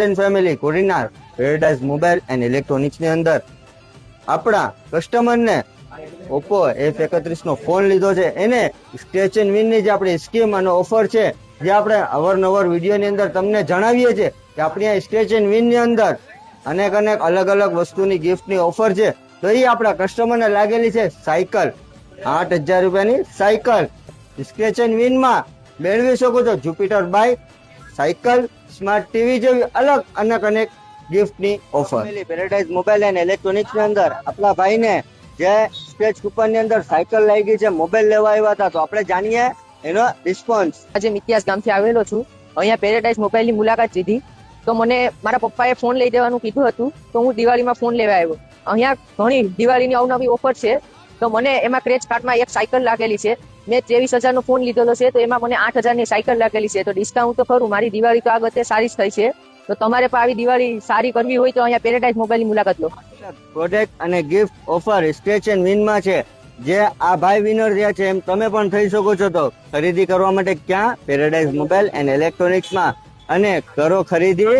And family Kodinar paradise mobile and electronics ની અંદર આપણા કસ્ટમરને ઓપ્પો F31 નો ફોન લીધો છે એને સ્ક્રેચ એન્ડ વિન ની જે આપણી સ્કીમ અને ઓફર છે જે આપણે અવારનવાર વિડીયો ની અંદર તમને જણાવીએ છીએ કે આપણી આ સ્ક્રેચ એન્ડ વિન ની અંદર અનેક અલગ અલગ વસ્તુની ગિફ્ટની ઓફર છે. તો એ આપણા કસ્ટમરને લાગેલી છે સાયકલ 8,000 રૂપિયાની સાયકલ સ્ક્રેચ એન્ડ વિન માં મેળવી શકો છો. Jupiter bike, cycle, smart TV જેવી અલગ અનેક ગિફ્ટની offer. Paradise mobile and electronics ની અંદર આપણા ભાઈને જે સ્ક્રેચ કૂપન ની અંદર સાયકલ લાગી છે, મોબાઈલ લેવા આવ્યા હતા, તો આપણે જાણીએ એનો રિસ્પોન્સ. આજે મિત્યાસ ગામથી આવેલો છું. અહીંયા પેરેડાઇઝ મોબાઈલની મુલાકાત લીધી તો મને મારા પપ્પાએ ફોન લઈ દેવાનું કીધું હતું તો હું દિવાળીમાં ફોન લેવા આવ્યો. અહીંયા ઘણી દિવાળીની અવનવી ઓફર છે તો મને એમાં ક્રેચ કાર્ડમાં એક સાયકલ લાગેલી છે. મેં 23,000 નો ફોન લીધેલો છે તો એમાં મને 8,000 ની સાયકલ લાગેલી છે. તો ડિસ્કાઉન્ટ તો ખરું, મારી દિવાળી તો આ વખતે સારી જ થઈ છે. તો તમારે પણ આવી દિવાળી સારી કરવી હોય તો અહીંયા પેરેડાઇઝ મોબાઈલની મુલાકાત લો. પ્રોડક્ટ અને gift offer scratch and win માં છે. જે આ ભાઈ વિનર થયા છે એમ તમે પણ થઈ શકો છો. તો ખરીદી કરવા માટે ક્યાં? પેરેડાઇઝ મોબાઈલ એન્ડ ઇલેક્ટ્રોનિક્સ માં. અને કરો ખરીદી.